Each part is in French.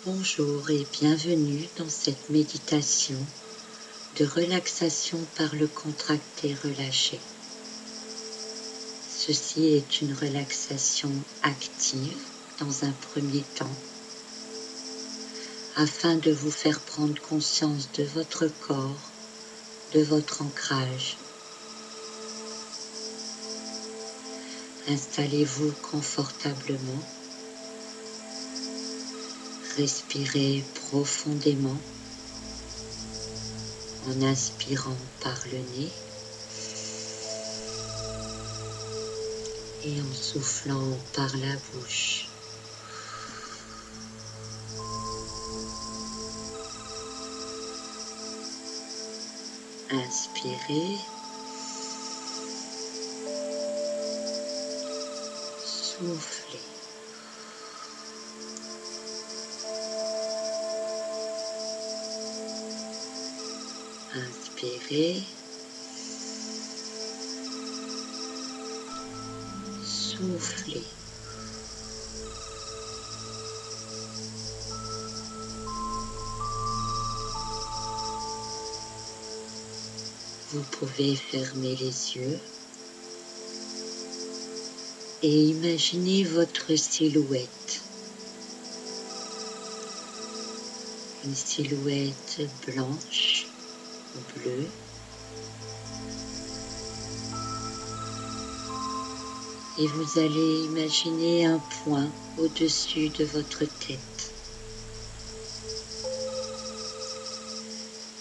Bonjour et bienvenue dans cette méditation de relaxation par le contracté relâché. Ceci est une relaxation active dans un premier temps afin de vous faire prendre conscience de votre corps, de votre ancrage. Installez-vous confortablement. Respirez profondément en inspirant par le nez et en soufflant par la bouche. Inspirez, soufflez. Inspirez, soufflez. Vous pouvez fermer les yeux et imaginer votre silhouette. Une silhouette blanche ou bleue. Et vous allez imaginer un point au-dessus de votre tête.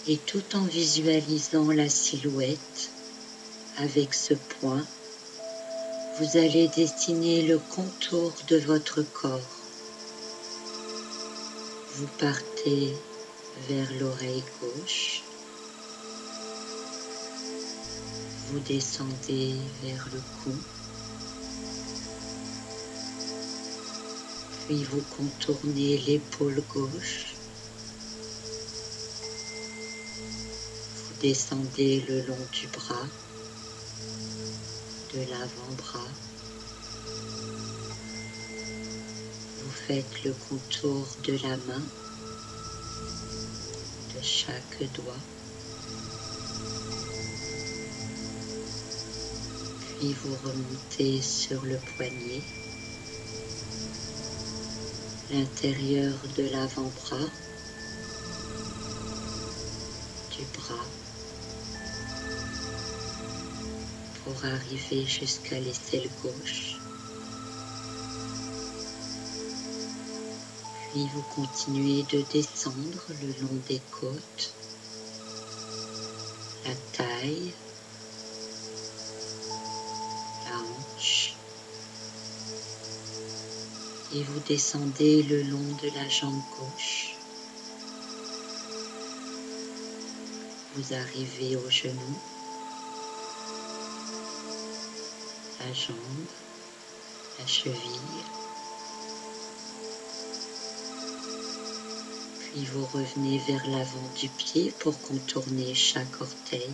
Et tout en visualisant la silhouette avec ce point, vous allez dessiner le contour de votre corps. Vous partez vers l'oreille gauche. Vous descendez vers le cou. Puis vous contournez l'épaule gauche. Vous descendez le long du bras, de l'avant-bras. Vous faites le contour de la main, de chaque doigt. Puis vous remontez sur le poignet, l'intérieur de l'avant-bras, du bras, pour arriver jusqu'à l'aisselle gauche. Puis vous continuez de descendre le long des côtes, la taille, la hanche, et vous descendez le long de la jambe gauche. Vous arrivez au genou, la jambe, la cheville. Puis vous revenez vers l'avant du pied pour contourner chaque orteil.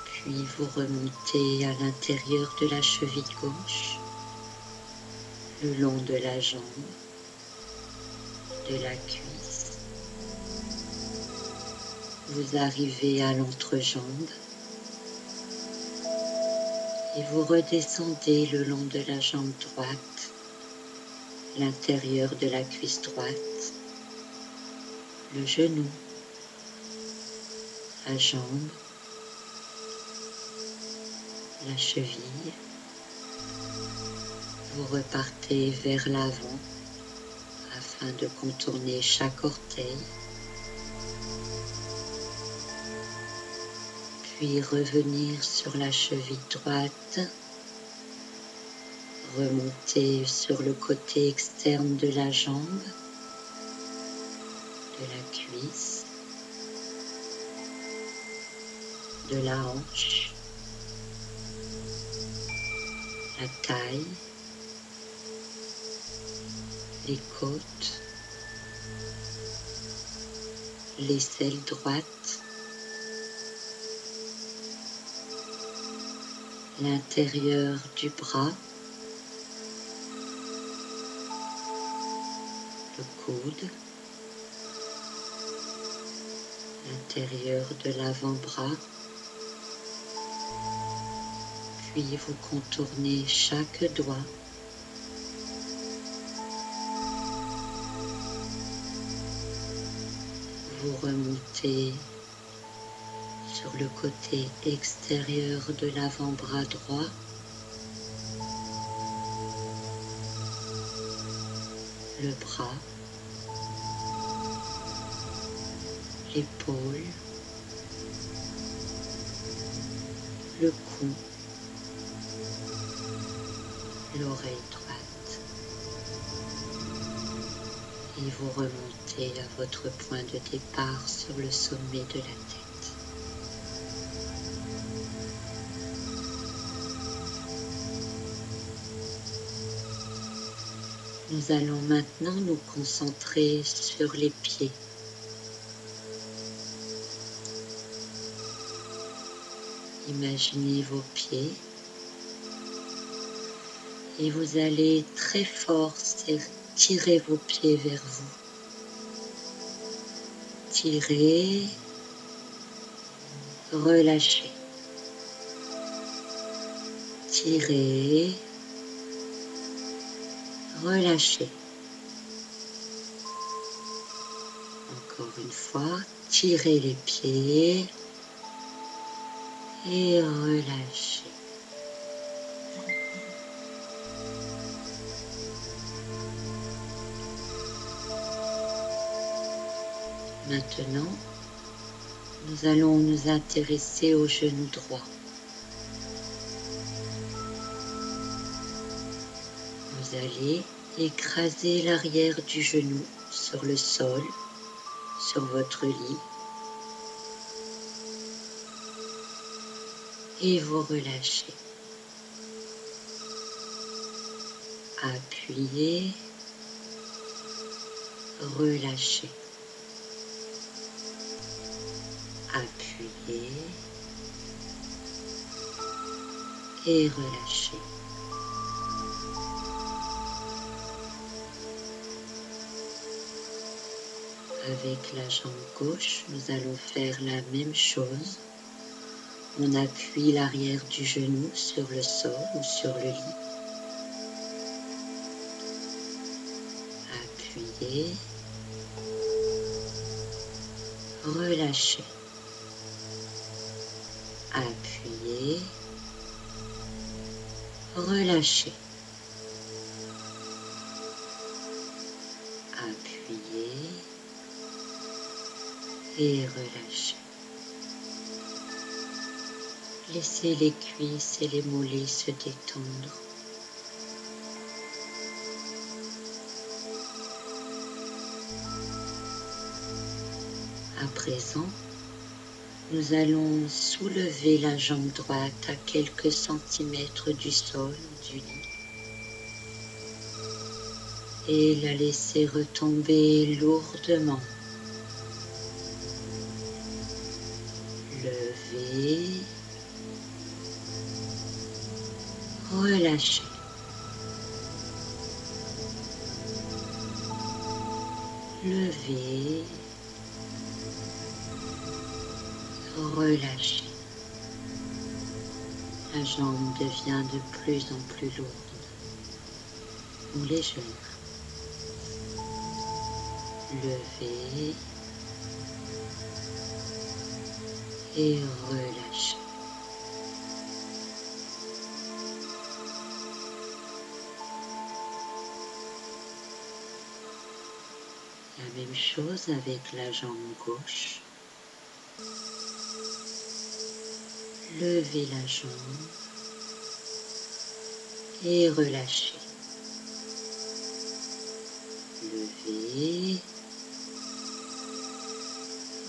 Puis vous remontez à l'intérieur de la cheville gauche, le long de la jambe, de la cuisse. Vous arrivez à l'entrejambe et vous redescendez le long de la jambe droite, l'intérieur de la cuisse droite, le genou, la jambe, la cheville. Vous repartez vers l'avant afin de contourner chaque orteil. Puis revenir sur la cheville droite, remonter sur le côté externe de la jambe, de la cuisse, de la hanche, la taille, les côtes, l'aisselle droite, l'intérieur du bras, le coude, l'intérieur de l'avant-bras, puis vous contournez chaque doigt. Vous remontez sur le côté extérieur de l'avant-bras droit, le bras, l'épaule, le cou, l'oreille droite. Et vous remontez à votre point de départ sur le sommet de la tête. Nous allons maintenant nous concentrer sur les pieds. Imaginez vos pieds et vous allez très fort tirer vos pieds vers vous. Tirez, relâchez. Tirez, relâchez. Encore une fois, tirez les pieds et relâchez. Maintenant, nous allons nous intéresser au genou droit. Vous allez écraser l'arrière du genou sur le sol, sur votre lit, et vous relâchez. Appuyez, relâchez. Appuyez et relâchez. Avec la jambe gauche, nous allons faire la même chose. On appuie l'arrière du genou sur le sol ou sur le lit. Appuyez, relâchez. Appuyez, relâchez. Appuyez et relâchez. Laissez les cuisses et les mollets se détendre. À présent, nous allons soulever la jambe droite à quelques centimètres du sol ou du lit et la laisser retomber lourdement. Levez, relâchez. Levez, relâchez. La jambe devient de plus en plus lourde ou légère. Levez et relâchez. La même chose avec la jambe gauche. Levez la jambe et relâchez. Levez,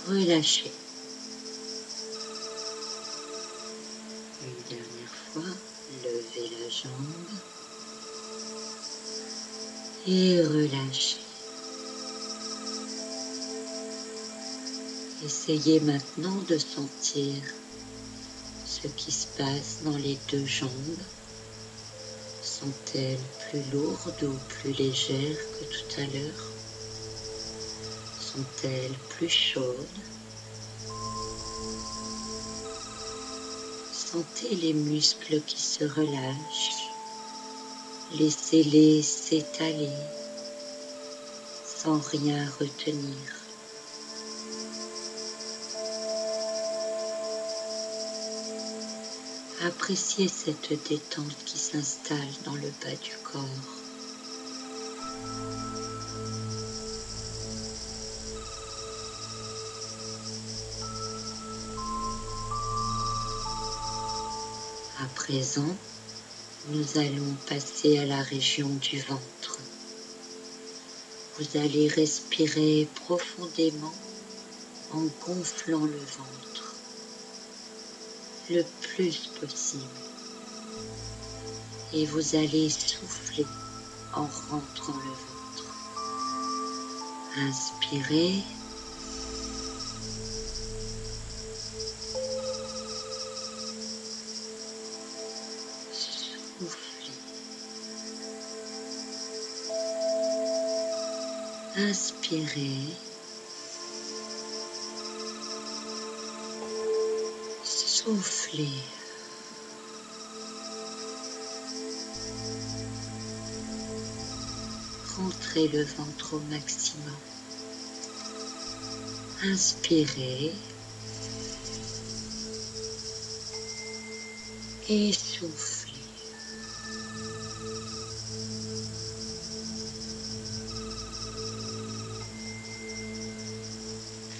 relâchez. Une dernière fois, levez la jambe et relâchez. Essayez maintenant de sentir ce qui se passe dans les deux jambes. Sont-elles plus lourdes ou plus légères que tout à l'heure? Sont-elles plus chaudes? Sentez les muscles qui se relâchent. Laissez-les s'étaler sans rien retenir. Appréciez cette détente qui s'installe dans le bas du corps. À présent, nous allons passer à la région du ventre. Vous allez respirer profondément en gonflant le ventre le plus possible. Et vous allez souffler en rentrant le ventre. Inspirez. Soufflez. Inspirez. Soufflez. Rentrez le ventre au maximum. Inspirez. Et soufflez.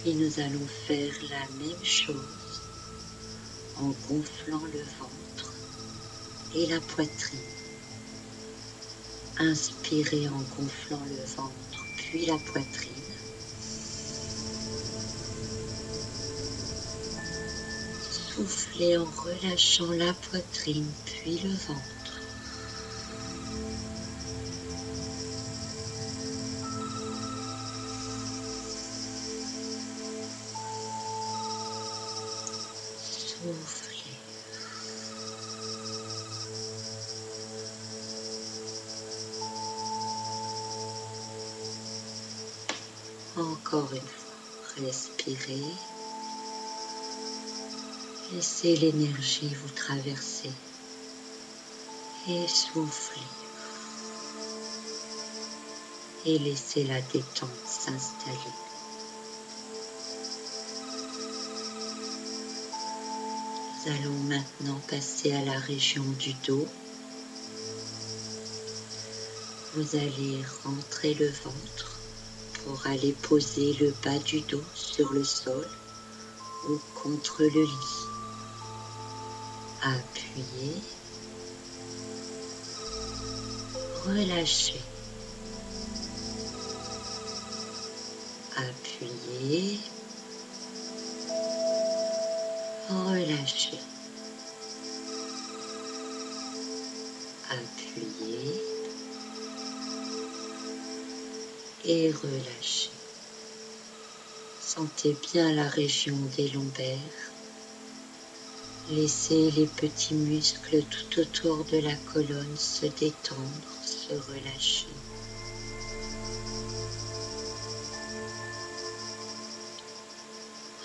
Puis nous allons faire la même chose en gonflant le ventre et la poitrine. Inspirez en gonflant le ventre, puis la poitrine. Soufflez en relâchant la poitrine, puis le ventre. Soufflez. Encore une fois, respirez. Laissez l'énergie vous traverser et soufflez. Et laissez la détente s'installer. Nous allons maintenant passer à la région du dos. Vous allez rentrer le ventre pour aller poser le bas du dos sur le sol ou contre le lit. Appuyez, relâchez, appuyez, relâchez, appuyez et relâchez. Sentez bien la région des lombaires. Laissez les petits muscles tout autour de la colonne se détendre, se relâcher.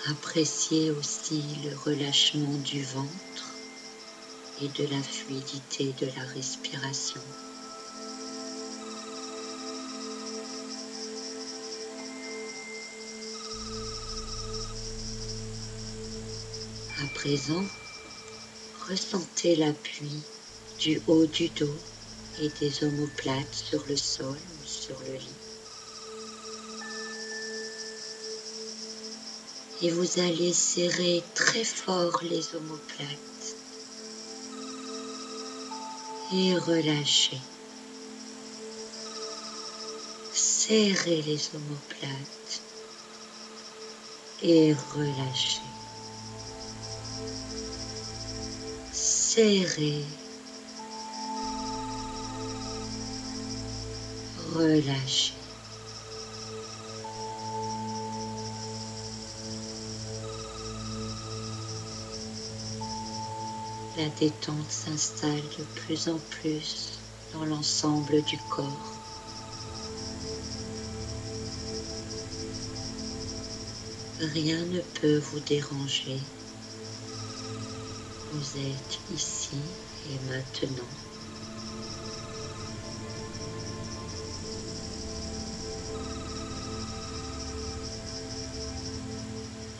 Appréciez aussi le relâchement du ventre et de la fluidité de la respiration. À présent, ressentez l'appui du haut du dos et des omoplates sur le sol ou sur le lit. Et vous allez serrer très fort les omoplates et relâcher. Serrez les omoplates et relâchez. Serrez, relâchez. La détente s'installe de plus en plus dans l'ensemble du corps. Rien ne peut vous déranger. Vous êtes ici et maintenant.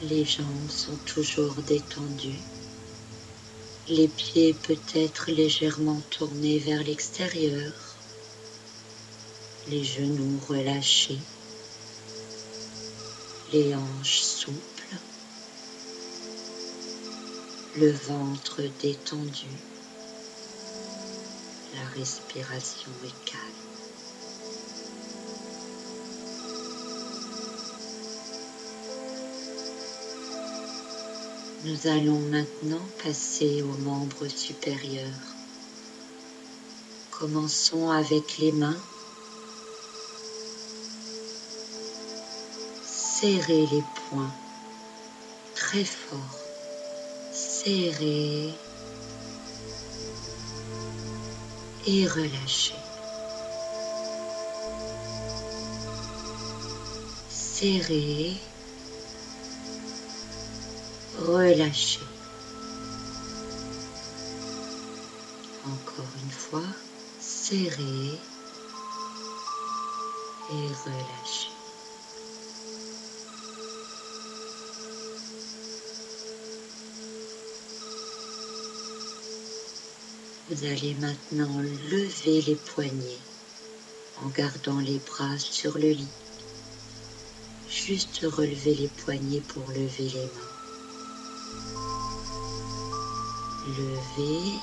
Les jambes sont toujours détendues. Les pieds peut-être légèrement tournés vers l'extérieur. Les genoux relâchés. Les hanches souples. Le ventre détendu. La respiration est calme. Nous allons maintenant passer aux membres supérieurs. Commençons avec les mains. Serrez les poings très fort. Serrez et relâchez. Serrez, relâchez. Encore une fois, serrez et relâchez. Vous allez maintenant lever les poignets en gardant les bras sur le lit. Juste relever les poignets pour lever les mains. Levez,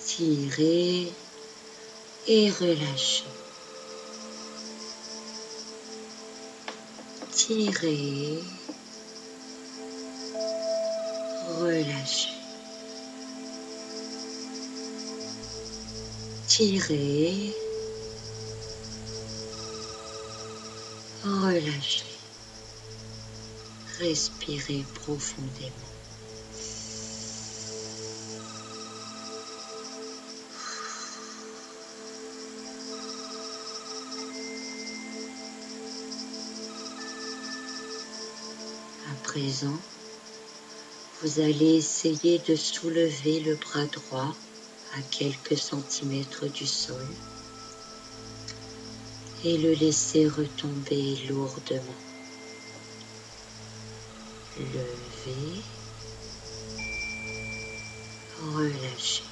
tirez et relâchez. Tirez, relâchez. Tirez, relâchez. Respirez profondément. À présent, vous allez essayer de soulever le bras droit à quelques centimètres du sol et le laisser retomber lourdement. Levez, relâchez.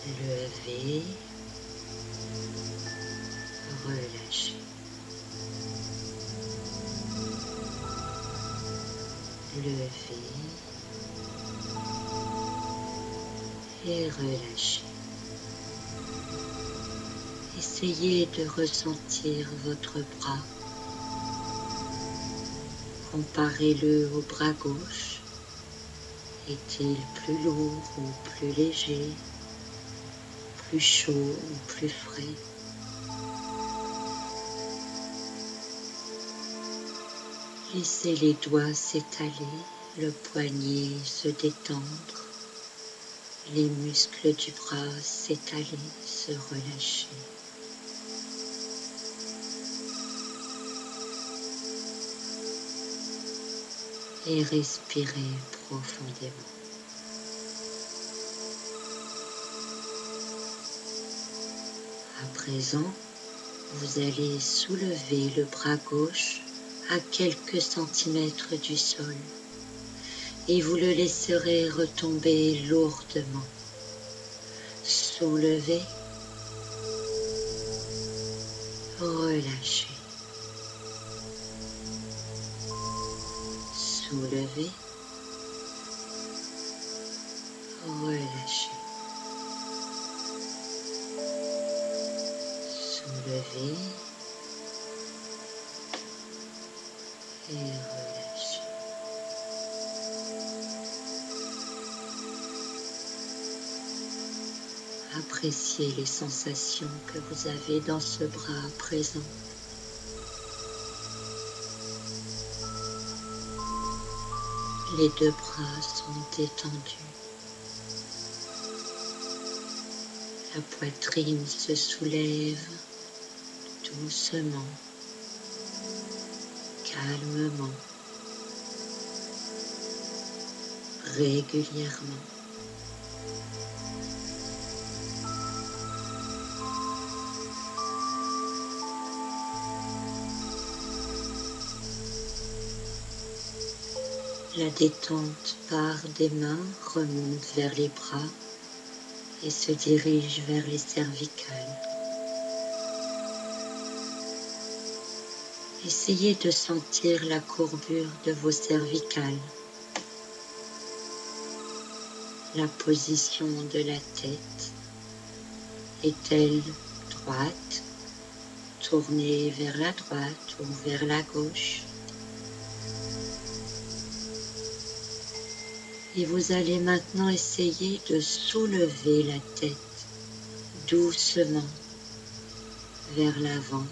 Levez, relâchez. Levez et relâchez. Essayez de ressentir votre bras. Comparez-le au bras gauche. Est-il plus lourd ou plus léger, plus chaud ou plus frais? Laissez les doigts s'étaler, le poignet se détendre, les muscles du bras s'étaler, se relâcher. Et respirez profondément. À présent, vous allez soulever le bras gauche à quelques centimètres du sol et vous le laisserez retomber lourdement. Soulevez, relâchez. Soulevez, relâchez. Soulevez et relâchez. Appréciez les sensations que vous avez dans ce bras à présent. Les deux bras sont détendus. La poitrine se soulève doucement, calmement, régulièrement. La détente part des mains, remonte vers les bras et se dirige vers les cervicales. Essayez de sentir la courbure de vos cervicales, la position de la tête. Est-elle droite, tournée vers la droite ou vers la gauche? Et vous allez maintenant essayer de soulever la tête doucement vers l'avant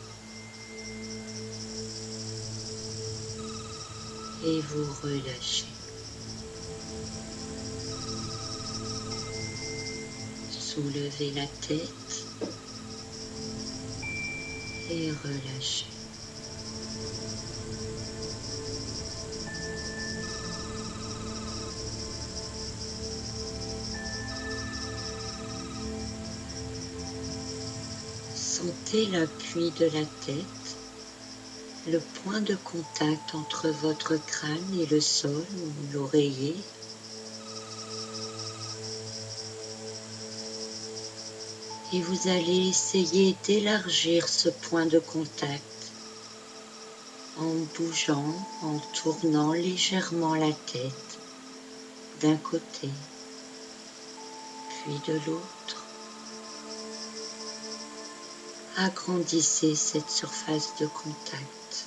et vous relâchez. Soulevez la tête et relâchez. Sentez l'appui de la tête, le point de contact entre votre crâne et le sol ou l'oreiller. Et vous allez essayer d'élargir ce point de contact en bougeant, en tournant légèrement la tête d'un côté, puis de l'autre. Agrandissez cette surface de contact.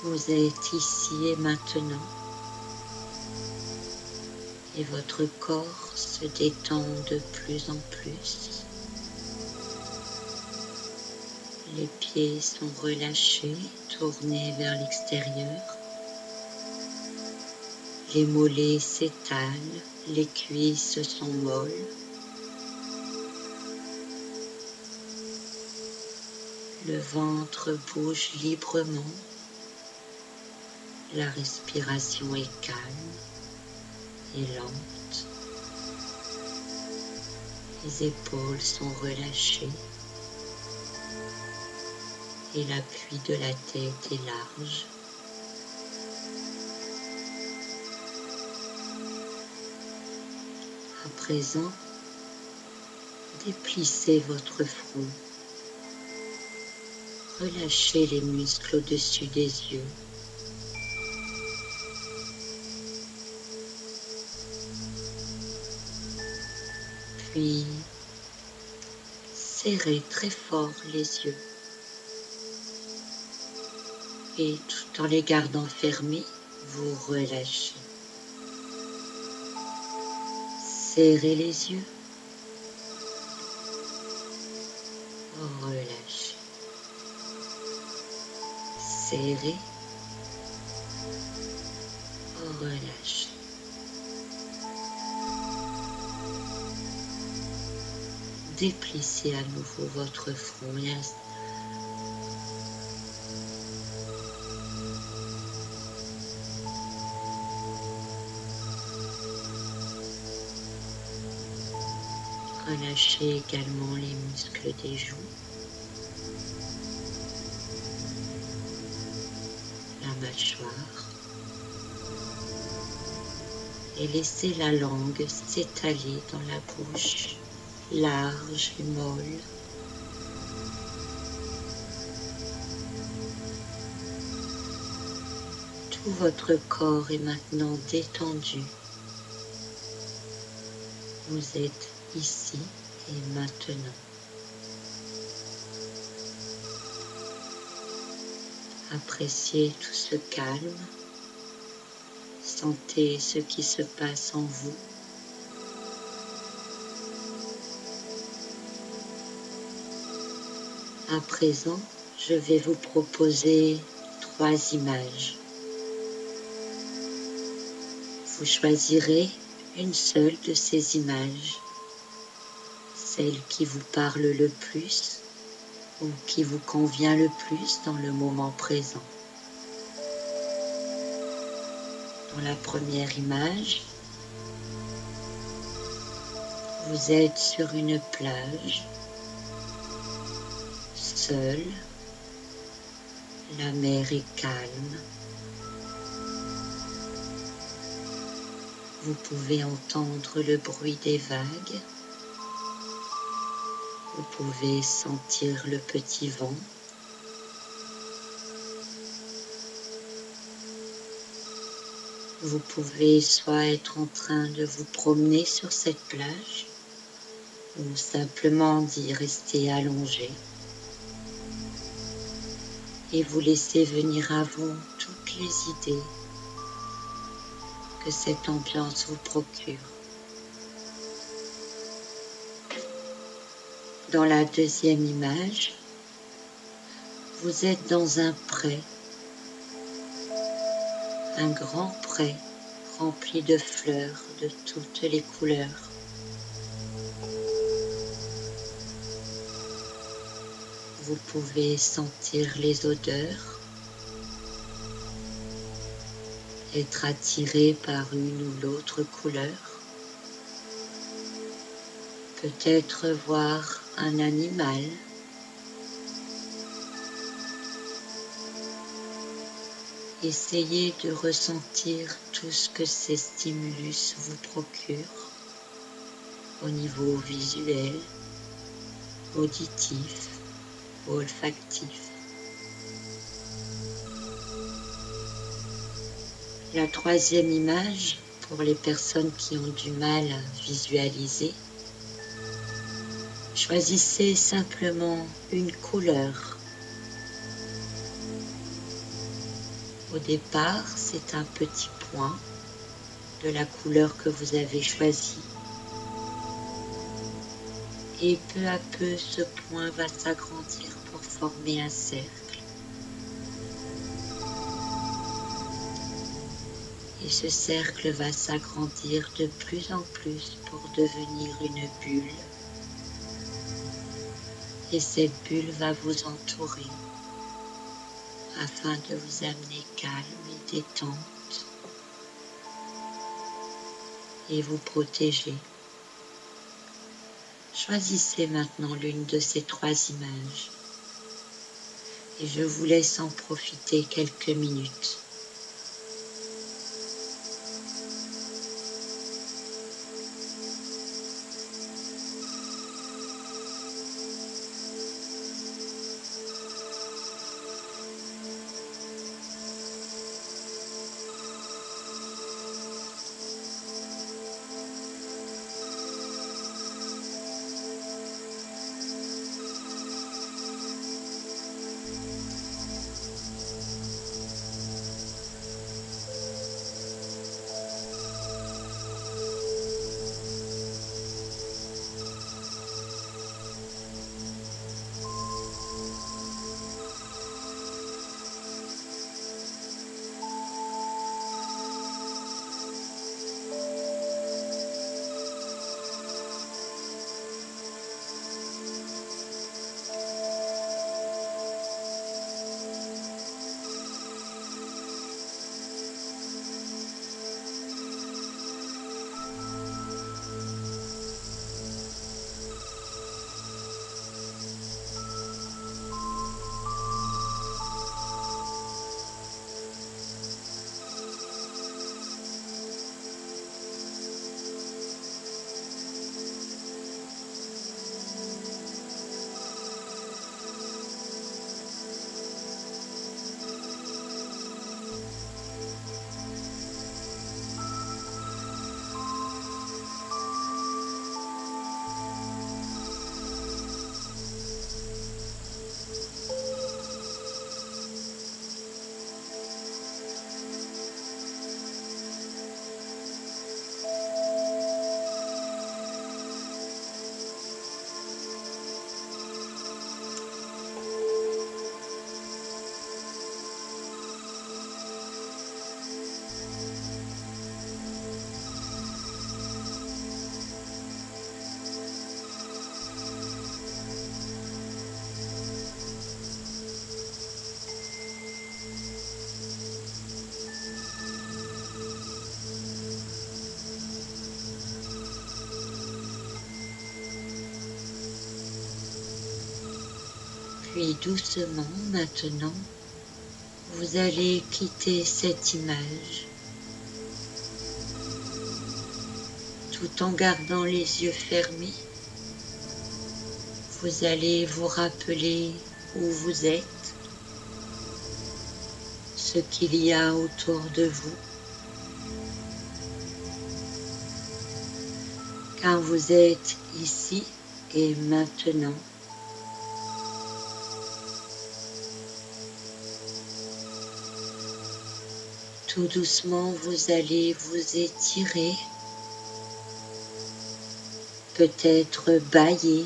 Vous êtes ici et maintenant, et votre corps se détend de plus en plus. Les pieds sont relâchés, tournés vers l'extérieur. Les mollets s'étalent, les cuisses sont molles. Le ventre bouge librement. La respiration est calme et lente. Les épaules sont relâchées et l'appui de la tête est large. À présent, déplissez votre front. Relâchez les muscles au-dessus des yeux. Puis, serrez très fort les yeux. Et tout en les gardant fermés, vous relâchez. Serrez les yeux. Relâchez. Serrez. Relâchez. Déplissez à nouveau votre front et relâchez également les muscles des joues, la mâchoire, et laissez la langue s'étaler dans la bouche, large et molle. Tout votre corps est maintenant détendu. Vous êtes ici et maintenant. Appréciez tout ce calme ressentez ce qui se passe en vous. À présent, je vais vous proposer 3 images. Vous choisirez une seule de ces images, celle qui vous parle le plus ou qui vous convient le plus dans le moment présent. Dans la première image, vous êtes sur une plage, seul, la mer est calme. Vous pouvez entendre le bruit des vagues. Vous pouvez sentir le petit vent. Vous pouvez soit être en train de vous promener sur cette plage ou simplement d'y rester allongé et vous laisser venir à vous toutes les idées que cette ambiance vous procure. Dans la deuxième image, vous êtes dans un pré, un grand pré rempli de fleurs de toutes les couleurs. Vous pouvez sentir les odeurs, être attiré par une ou l'autre couleur, peut-être voir un animal, essayez de ressentir tout ce que ces stimulus vous procurent au niveau visuel, auditif, olfactif. La troisième image, pour les personnes qui ont du mal à visualiser, choisissez simplement une couleur. Au départ, c'est un petit point de la couleur que vous avez choisie. Et peu à peu, ce point va s'agrandir pour former un cercle. Et ce cercle va s'agrandir de plus en plus pour devenir une bulle. Et cette bulle va vous entourer afin de vous amener calme et détente et vous protéger. Choisissez maintenant l'une de ces 3 images et je vous laisse en profiter quelques minutes. Puis doucement, maintenant, vous allez quitter cette image, tout en gardant les yeux fermés. Vous allez vous rappeler où vous êtes, ce qu'il y a autour de vous, car vous êtes ici et maintenant. Tout doucement, vous allez vous étirer, peut-être bâiller.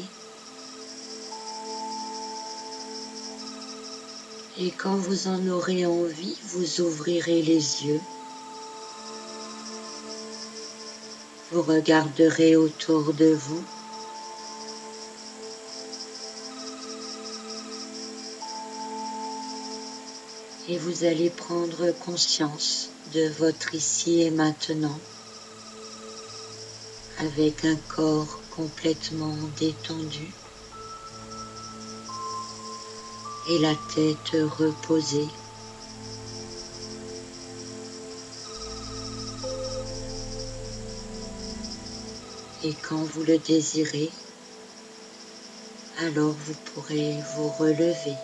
Et quand vous en aurez envie, vous ouvrirez les yeux. Vous regarderez autour de vous. Et vous allez prendre conscience de votre ici et maintenant, avec un corps complètement détendu et la tête reposée. Et quand vous le désirez, alors vous pourrez vous relever.